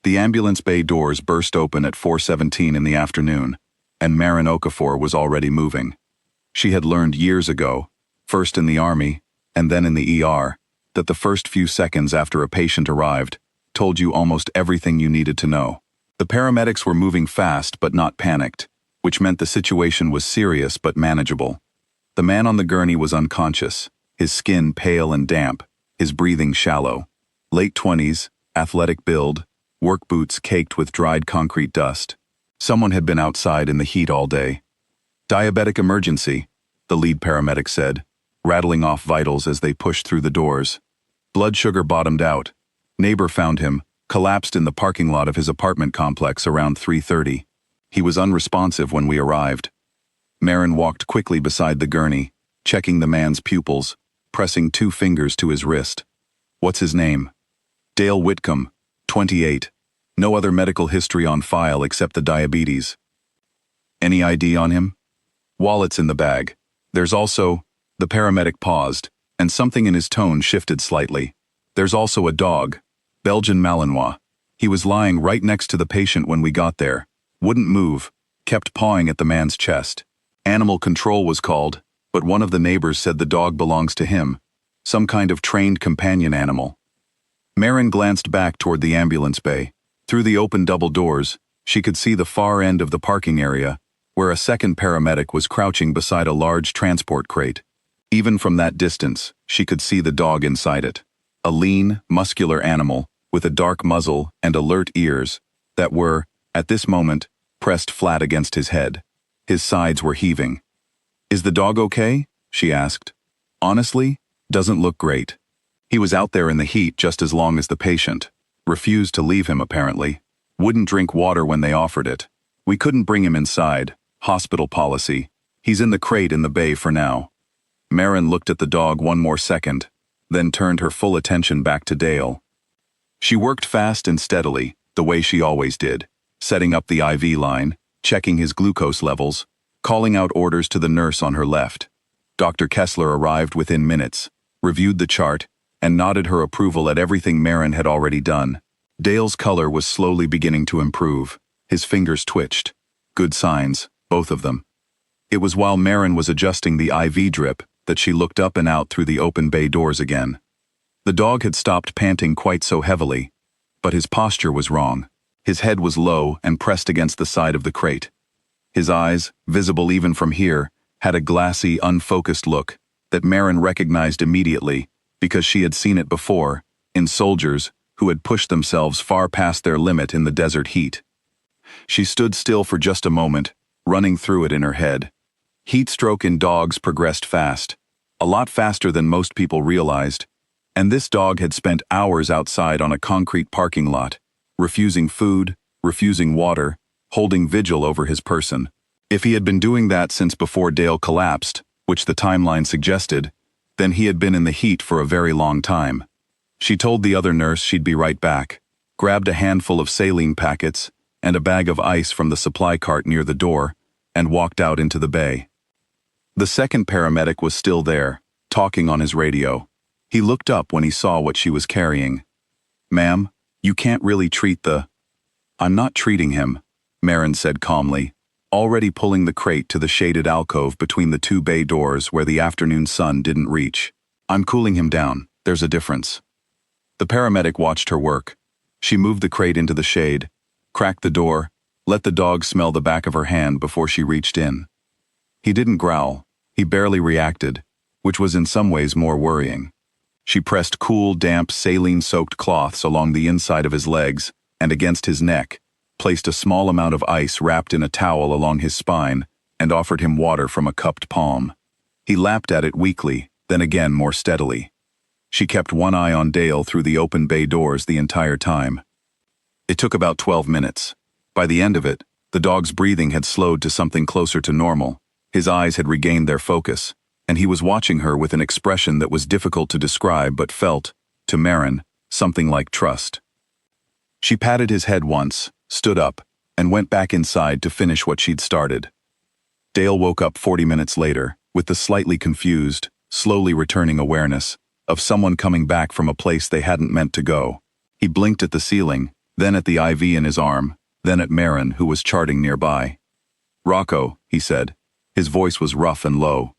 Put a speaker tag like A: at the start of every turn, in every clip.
A: The ambulance bay doors burst open at 4:17 in the afternoon, and Maren Okafor was already moving. She had learned years ago, first in the army, and then in the ER, that the first few seconds after a patient arrived told you almost everything you needed to know. The paramedics were moving fast but not panicked, which meant the situation was serious but manageable. The man on the gurney was unconscious, his skin pale and damp, his breathing shallow. Late 20s, athletic build, work boots caked with dried concrete dust. Someone had been outside in the heat all day. Diabetic emergency, the lead paramedic said, rattling off vitals as they pushed through the doors. Blood sugar bottomed out. Neighbor found him, collapsed in the parking lot of his apartment complex around 3:30. He was unresponsive when we arrived. Maren walked quickly beside the gurney, checking the man's pupils, pressing 2 fingers to his wrist. What's his name? Dale Whitcomb, 28. No other medical history on file except the diabetes. Any ID on him? Wallet's in the bag. There's also... The paramedic paused, and something in his tone shifted slightly. There's also a dog, Belgian Malinois. He was lying right next to the patient when we got there. Wouldn't move, kept pawing at the man's chest. Animal control was called, but one of the neighbors said the dog belongs to him, some kind of trained companion animal. Maren glanced back toward the ambulance bay. Through the open double doors, she could see the far end of the parking area, where a second paramedic was crouching beside a large transport crate. Even from that distance, she could see the dog inside it. A lean, muscular animal, with a dark muzzle and alert ears, that were, at this moment, pressed flat against his head. His sides were heaving. "Is the dog okay?" she asked. "Honestly, doesn't look great. He was out there in the heat just as long as the patient. Refused to leave him, apparently. Wouldn't drink water when they offered it. We couldn't bring him inside. Hospital policy. He's in the crate in the bay for now." Maren looked at the dog one more second, then turned her full attention back to Dale. She worked fast and steadily, the way she always did, setting up the IV line, checking his glucose levels, calling out orders to the nurse on her left. Dr. Kessler arrived within minutes, reviewed the chart, and nodded her approval at everything Maren had already done. Dale's color was slowly beginning to improve. His fingers twitched. Good signs, both of them. It was while Maren was adjusting the IV drip that she looked up and out through the open bay doors again. The dog had stopped panting quite so heavily, but his posture was wrong. His head was low and pressed against the side of the crate. His eyes, visible even from here, had a glassy, unfocused look that Maren recognized immediately because she had seen it before in soldiers who had pushed themselves far past their limit in the desert heat. She stood still for just a moment, running through it in her head. Heat stroke in dogs progressed fast, a lot faster than most people realized, and this dog had spent hours outside on a concrete parking lot, refusing food, refusing water, holding vigil over his person. If he had been doing that since before Dale collapsed, which the timeline suggested, then he had been in the heat for a very long time. She told the other nurse she'd be right back, grabbed a handful of saline packets and a bag of ice from the supply cart near the door, and walked out into the bay. The second paramedic was still there, talking on his radio. He looked up when he saw what she was carrying. "Ma'am, you can't really treat the—" "I'm not treating him," Maren said calmly, already pulling the crate to the shaded alcove between the 2 bay doors where the afternoon sun didn't reach. "I'm cooling him down. There's a difference." The paramedic watched her work. She moved the crate into the shade, cracked the door, let the dog smell the back of her hand before she reached in. He didn't growl. He barely reacted, which was in some ways more worrying. She pressed cool, damp, saline-soaked cloths along the inside of his legs and against his neck, placed a small amount of ice wrapped in a towel along his spine, and offered him water from a cupped palm. He lapped at it weakly, then again more steadily. She kept one eye on Dale through the open bay doors the entire time. It took about 12 minutes. By the end of it, the dog's breathing had slowed to something closer to normal. His eyes had regained their focus, and he was watching her with an expression that was difficult to describe but felt, to Maren, something like trust. She patted his head once, stood up, and went back inside to finish what she'd started. Dale woke up 40 minutes later, with the slightly confused, slowly returning awareness of someone coming back from a place they hadn't meant to go. He blinked at the ceiling, then at the IV in his arm, then at Maren, who was charting nearby. "Rocco," he said. His voice was rough and low.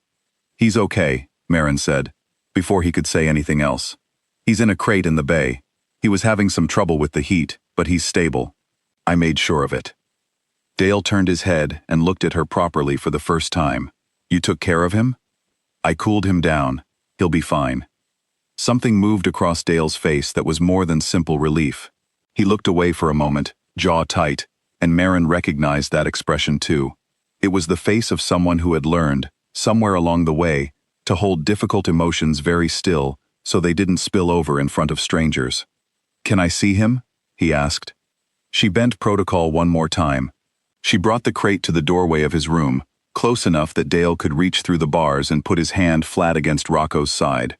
A: "He's okay," Maren said, before he could say anything else. "He's in a crate in the bay. He was having some trouble with the heat, but he's stable. I made sure of it." Dale turned his head and looked at her properly for the first time. "You took care of him?" "I cooled him down. He'll be fine." Something moved across Dale's face that was more than simple relief. He looked away for a moment, jaw tight, and Maren recognized that expression too. It was the face of someone who had learned, somewhere along the way, to hold difficult emotions very still so they didn't spill over in front of strangers. "Can I see him?" he asked. She bent protocol one more time. She brought the crate to the doorway of his room, close enough that Dale could reach through the bars and put his hand flat against Rocco's side.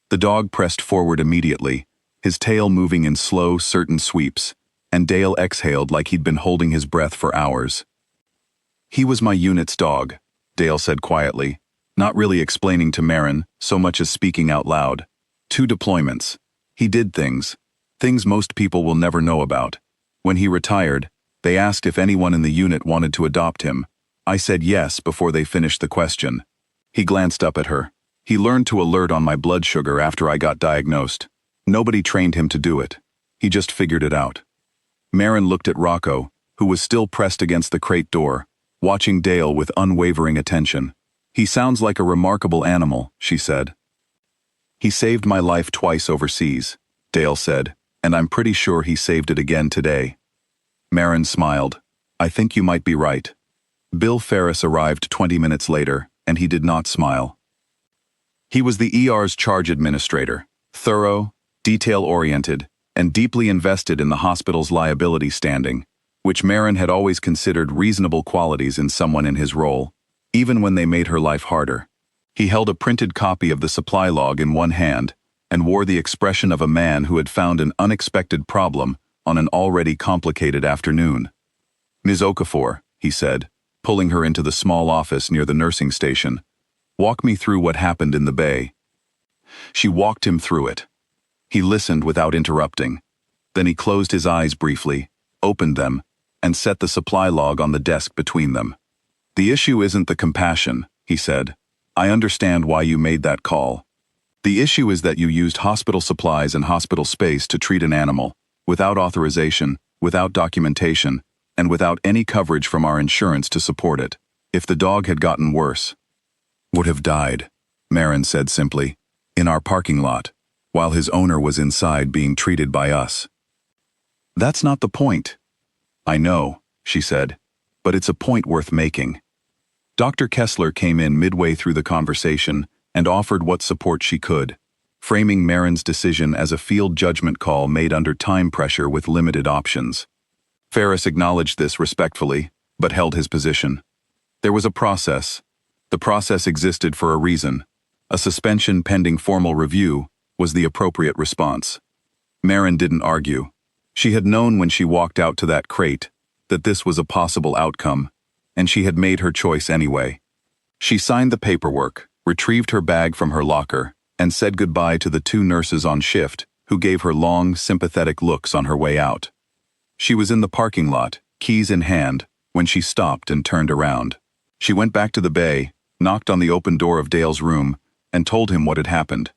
A: The dog pressed forward immediately, his tail moving in slow, certain sweeps, and Dale exhaled like he'd been holding his breath for hours. "He was my unit's dog," Dale said quietly, not really explaining to Maren so much as speaking out loud. "2 deployments. He did things most people will never know about. When he retired, they asked if anyone in the unit wanted to adopt him. I said yes before they finished the question." He glanced up at her. "He learned to alert on my blood sugar after I got diagnosed. Nobody trained him to do it. He just figured it out." Maren looked at Rocco, who was still pressed against the crate door, watching Dale with unwavering attention. "He sounds like a remarkable animal," she said. "He saved my life twice overseas," Dale said, "and I'm pretty sure he saved it again today." Maren smiled. "I think you might be right." Bill Ferris arrived 20 minutes later, and he did not smile. He was the ER's charge administrator, thorough, detail-oriented, and deeply invested in the hospital's liability standing, which Maren had always considered reasonable qualities in someone in his role, even when they made her life harder. He held a printed copy of the supply log in one hand and wore the expression of a man who had found an unexpected problem on an already complicated afternoon. "Ms. Okafor," he said, pulling her into the small office near the nursing station, "walk me through what happened in the bay." She walked him through it. He listened without interrupting. Then he closed his eyes briefly, opened them, and set the supply log on the desk between them. "The issue isn't the compassion," he said. "I understand why you made that call. The issue is that you used hospital supplies and hospital space to treat an animal, without authorization, without documentation, and without any coverage from our insurance to support it. If the dog had gotten worse, would have died," Maren said simply, "in our parking lot, while his owner was inside being treated by us." "That's not the point." "I know," she said, "but it's a point worth making." Dr. Kessler came in midway through the conversation and offered what support she could, framing Maren's decision as a field judgment call made under time pressure with limited options. Ferris acknowledged this respectfully, but held his position. There was a process. The process existed for a reason. A suspension pending formal review was the appropriate response. Maren didn't argue. She had known when she walked out to that crate that this was a possible outcome, and she had made her choice anyway. She signed the paperwork, retrieved her bag from her locker, and said goodbye to the 2 nurses on shift, who gave her long, sympathetic looks on her way out. She was in the parking lot, keys in hand, when she stopped and turned around. She went back to the bay, knocked on the open door of Dale's room, and told him what had happened.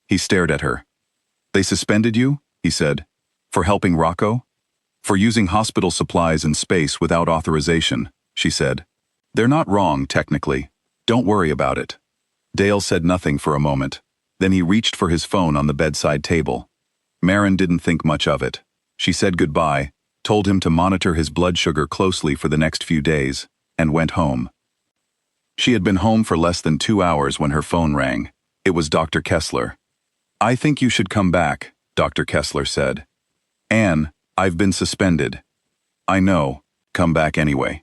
A: He stared at her. "They suspended you?" he said. "For helping Rocco?" "For using hospital supplies and space without authorization," she said. "They're not wrong, technically. Don't worry about it." Dale said nothing for a moment. Then he reached for his phone on the bedside table. Maren didn't think much of it. She said goodbye, told him to monitor his blood sugar closely for the next few days, and went home. She had been home for less than 2 hours when her phone rang. It was Dr. Kessler. "I think you should come back," Dr. Kessler said. "Anne, I've been suspended." "I know. Come back anyway."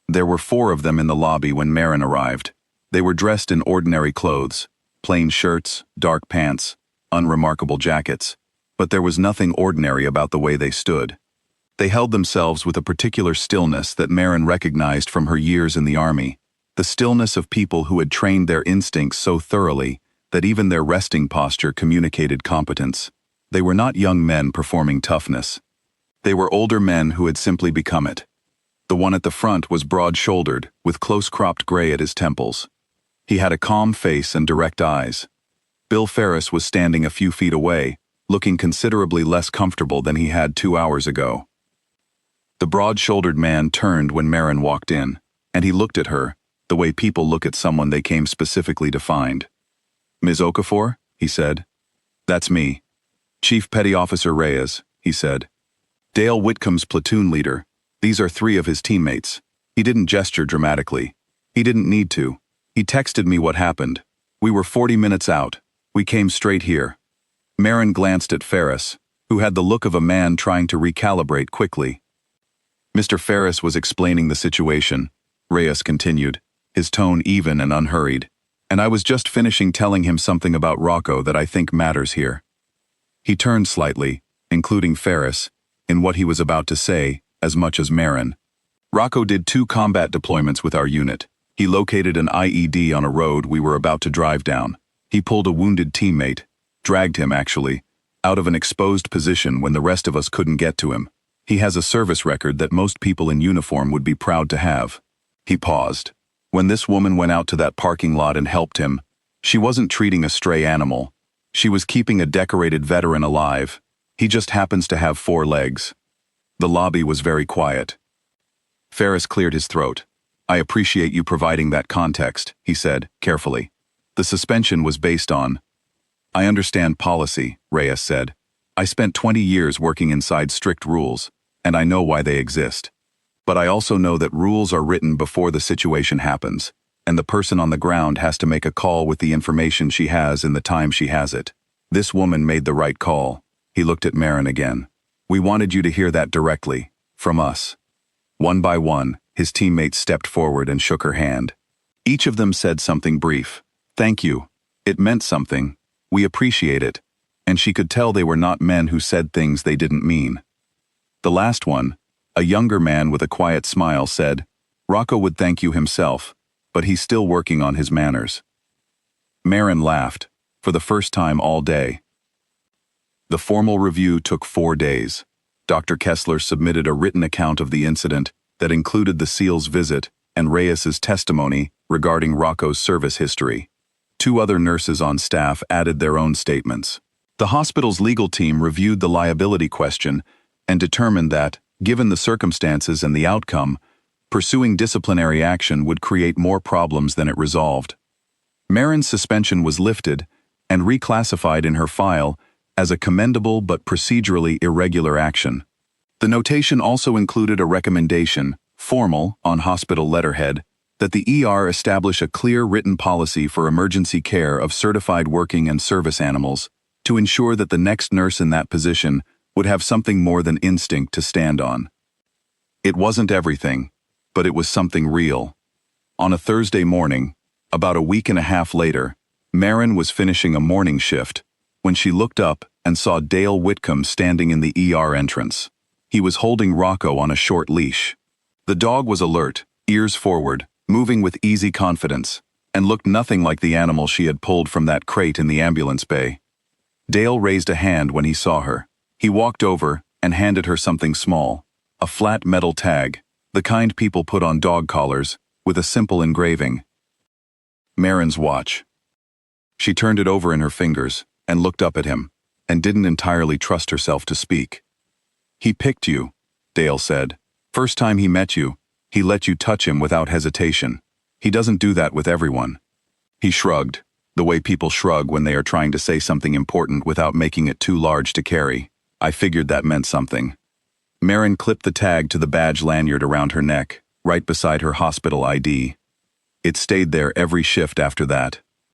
A: There were 4 of them in the lobby when Maren arrived. They were dressed in ordinary clothes, plain shirts, dark pants, unremarkable jackets, but there was nothing ordinary about the way they stood. They held themselves with a particular stillness that Maren recognized from her years in the army, the stillness of people who had trained their instincts so thoroughly that even their resting posture communicated competence. They were not young men performing toughness. They were older men who had simply become it. The one at the front was broad-shouldered, with close-cropped gray at his temples. He had a calm face and direct eyes. Bill Ferris was standing a few feet away, looking considerably less comfortable than he had 2 hours ago. The broad-shouldered man turned when Maren walked in, and he looked at her, the way people look at someone they came specifically to find. "Ms. Okafor?" he said. "That's me. Chief Petty Officer Reyes," he said. "Dale Whitcomb's platoon leader. These are 3 of his teammates." He didn't gesture dramatically. He didn't need to. He texted me what happened. We were 40 minutes out. We came straight here. Maren glanced at Ferris, who had the look of a man trying to recalibrate quickly. Mr. Ferris was explaining the situation, Reyes continued, his tone even and unhurried, and I was just finishing telling him something about Rocco that I think matters here. He turned slightly, including Ferris, in what he was about to say, as much as Maren. Rocco did 2 combat deployments with our unit. He located an IED on a road we were about to drive down. He pulled a wounded teammate, dragged him actually, out of an exposed position when the rest of us couldn't get to him. He has a service record that most people in uniform would be proud to have. He paused. When this woman went out to that parking lot and helped him, she wasn't treating a stray animal. She was keeping a decorated veteran alive. He just happens to have 4 legs. The lobby was very quiet. Ferris cleared his throat. "I appreciate you providing that context," he said, carefully. "The suspension was based on—" "I understand policy," Reyes said. "I spent 20 years working inside strict rules, and I know why they exist. But I also know that rules are written before the situation happens, and the person on the ground has to make a call with the information she has in the time she has it. This woman made the right call." He looked at Maren again. "We wanted you to hear that directly, from us." One by one, his teammates stepped forward and shook her hand. Each of them said something brief. "Thank you. It meant something. We appreciate it." And she could tell they were not men who said things they didn't mean. The last one, a younger man with a quiet smile, said, "Rocco would thank you himself, but he's still working on his manners." Maren laughed, for the first time all day. The formal review took 4 days. Dr. Kessler submitted a written account of the incident that included the SEAL's visit and Reyes's testimony regarding Rocco's service history. 2 other nurses on staff added their own statements. The hospital's legal team reviewed the liability question and determined that, given the circumstances and the outcome, pursuing disciplinary action would create more problems than it resolved. Maren's suspension was lifted and reclassified in her file as a commendable but procedurally irregular action. The notation also included a recommendation, formal, on hospital letterhead, that the ER establish a clear written policy for emergency care of certified working and service animals to ensure that the next nurse in that position would have something more than instinct to stand on. It wasn't everything, but it was something real. On a Thursday morning, about a week and a half later, Maren was finishing a morning shift when she looked up and saw Dale Whitcomb standing in the ER entrance. He was holding Rocco on a short leash. The dog was alert, ears forward, moving with easy confidence, and looked nothing like the animal she had pulled from that crate in the ambulance bay. Dale raised a hand when he saw her. He walked over and handed her something small, a flat metal tag, the kind people put on dog collars, with a simple engraving. Maren's watch. She turned it over in her fingers and looked up at him, and didn't entirely trust herself to speak. "He picked you," Dale said. "First time he met you, he let you touch him without hesitation. He doesn't do that with everyone." He shrugged, the way people shrug when they are trying to say something important without making it too large to carry. I figured that meant something. Maren clipped the tag to the badge lanyard around her neck, right beside her hospital ID. It stayed there every shift after that.